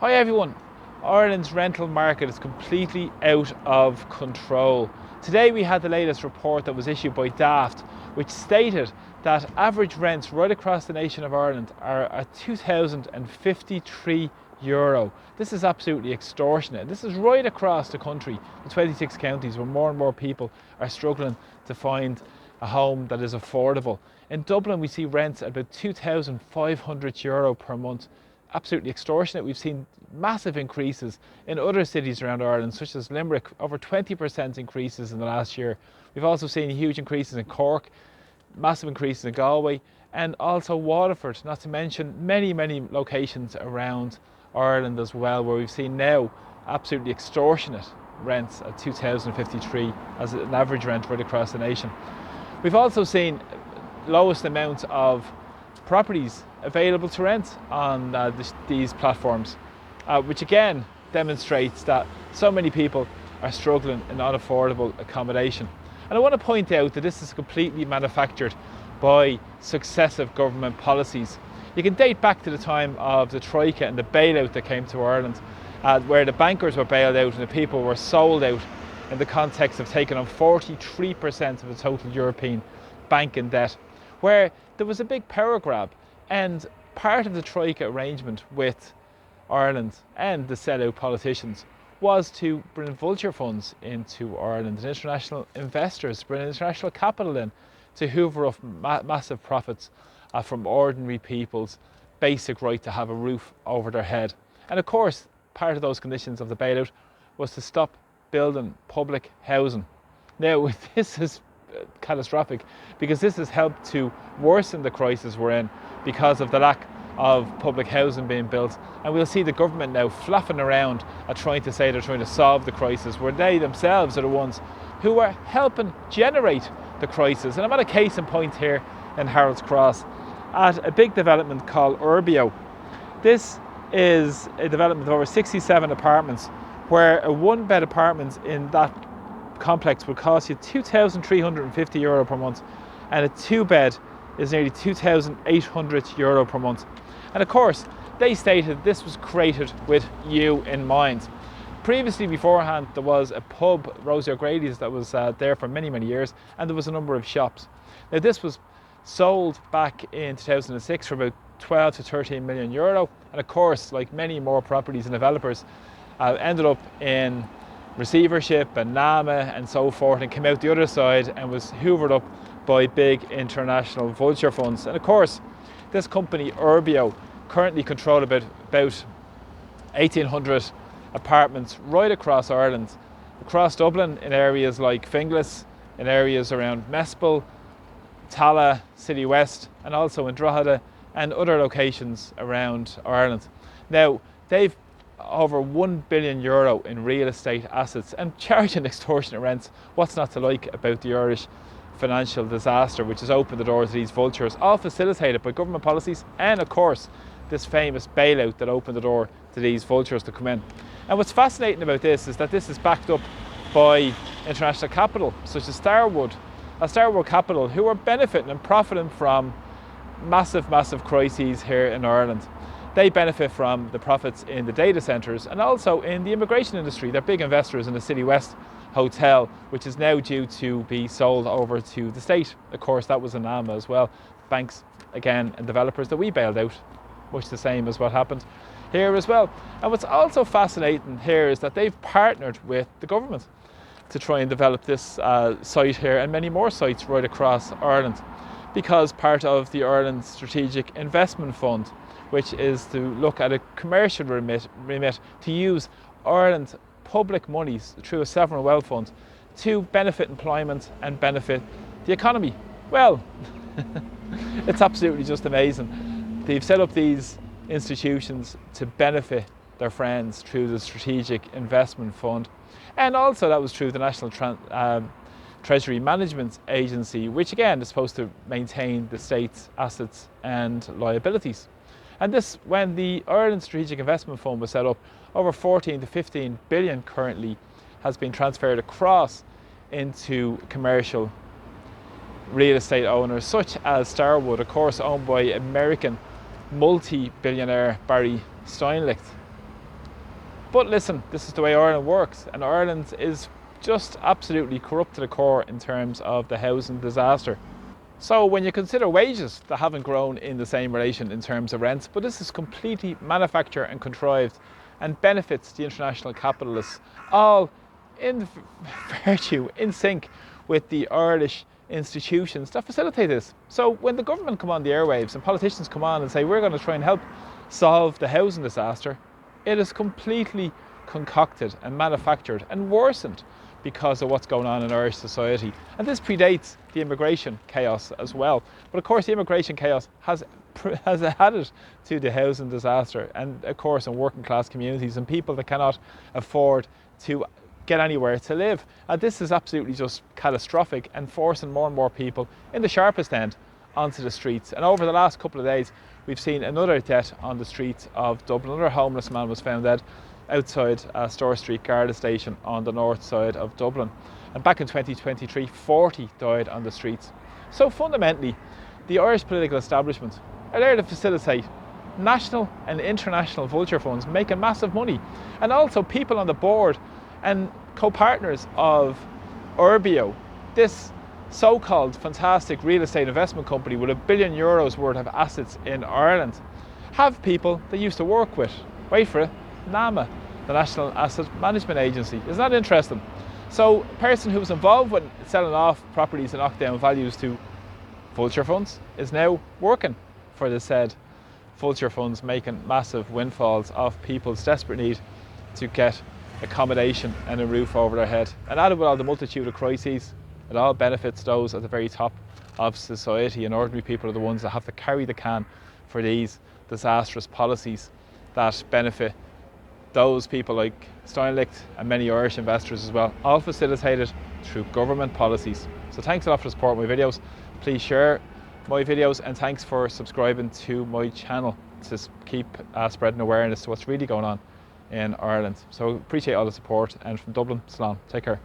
Hi everyone. Ireland's rental market is completely out of control. Today we had the latest report that was issued by Daft, which stated that average rents right across the nation of Ireland are at €2,053. This is absolutely extortionate. This is right across the country, the 26 counties, where more and more people are struggling to find a home that is affordable. In Dublin we see rents at about €2,500 per month. Absolutely extortionate. We've seen massive increases in other cities around Ireland, such as Limerick, over 20% increases in the last year. We've also seen huge increases in Cork, massive increases in Galway, and also Waterford, not to mention many locations around Ireland as well, where we've seen now absolutely extortionate rents at €2,053 as an average rent right across the nation. We've also seen lowest amount of properties available to rent on these platforms, which again demonstrates that so many people are struggling in unaffordable accommodation. And I want to point out that this is completely manufactured by successive government policies. You can date back to the time of the Troika and the bailout that came to Ireland, where the bankers were bailed out and the people were sold out in the context of taking on 43% of the total European banking debt, where there was a big power grab. And part of the Troika arrangement with Ireland and the sellout politicians was to bring vulture funds into Ireland and international investors, bring international capital in to hoover up massive profits from ordinary people's basic right to have a roof over their head. And of course, part of those conditions of the bailout was to stop building public housing. Now, this is catastrophic because this has helped to worsen the crisis we're in because of the lack of public housing being built. And we'll see the government now flapping around at trying to say they're trying to solve the crisis, where they themselves are the ones who are helping generate the crisis. And I'm at a case in point here in Harold's Cross at a big development called Herbio. This is a development of over 67 apartments, where a one-bed apartment in that complex would cost you €2,350 per month, and a two-bed is nearly €2,800 per month. And of course, they stated this was created with you in mind. Previously, beforehand, there was a pub, Rosie O'Grady's, that was there for many years, and there was a number of shops. Now, this was sold back in 2006 for about €12 to €13 million, and of course, like many more properties and developers, ended up in receivership and NAMA and so forth, and came out the other side and was hoovered up by big international vulture funds. And of course, this company Herbio currently control about 1,800 apartments right across Ireland, across Dublin, in areas like Finglas, in areas around Mespil, Tala, City West, and also in Drogheda and other locations around Ireland. Now, they've over €1 billion in real estate assets and charging extortionate rents. What's not to like about the Irish financial disaster, which has opened the doors to these vultures, all facilitated by government policies, and of course this famous bailout that opened the door to these vultures to come in. And what's fascinating about this is that this is backed up by international capital such as Starwood Capital, who are benefiting and profiting from massive crises here in Ireland. They benefit from the profits in the data centres and also in the immigration industry. They're big investors in the City West hotel, which is now due to be sold over to the state. Of course, that was an NAMA as well. Banks, again, and developers that we bailed out, much the same as what happened here as well. And what's also fascinating here is that they've partnered with the government to try and develop this site here and many more sites right across Ireland, because part of the Ireland Strategic Investment Fund, which is to look at a commercial remit to use Ireland's public monies through a sovereign wealth fund to benefit employment and benefit the economy. Well, it's absolutely just amazing. They've set up these institutions to benefit their friends through the Strategic Investment Fund, and also that was through the National Treasury Management Agency, which again is supposed to maintain the state's assets and liabilities. And this, when the Ireland Strategic Investment Fund was set up, over 14 to 15 billion currently has been transferred across into commercial real estate owners such as Starwood, of course owned by American multi-billionaire Barry Steinlicht. But listen, this is the way Ireland works, and Ireland is just absolutely corrupt to the core in terms of the housing disaster. So when you consider wages, they haven't grown in the same relation in terms of rents, but this is completely manufactured and contrived and benefits the international capitalists, all in virtue, in sync with the Irish institutions that facilitate this. So when the government come on the airwaves and politicians come on and say we're going to try and help solve the housing disaster, it is completely concocted and manufactured and worsened because of what's going on in Irish society. And this predates the immigration chaos as well. But of course the immigration chaos has added to the housing disaster, and of course in working class communities and people that cannot afford to get anywhere to live. And this is absolutely just catastrophic and forcing more and more people in the sharpest end onto the streets. And over the last couple of days we've seen another death on the streets of Dublin. Another homeless man was found dead outside Store Street Garda station on the north side of Dublin. And back in 2023, 40 died on the streets. So fundamentally, the Irish political establishment are there to facilitate national and international vulture funds making massive money. And also people on the board and co-partners of Herbio, this so-called fantastic real estate investment company with €1 billion worth of assets in Ireland, have people they used to work with. Wait for it. NAMA, the National Asset Management Agency. Isn't that interesting? So a person who was involved with selling off properties and knock down values to vulture funds is now working for the said vulture funds, making massive windfalls of people's desperate need to get accommodation and a roof over their head. And added with all the multitude of crises, it all benefits those at the very top of society, and ordinary people are the ones that have to carry the can for these disastrous policies that benefit those people like Steinlicht and many Irish investors as well, all facilitated through government policies. So thanks a lot for supporting my videos. Please share my videos, and thanks for subscribing to my channel to keep spreading awareness to what's really going on in Ireland. So appreciate all the support, and from Dublin, Slán, take care.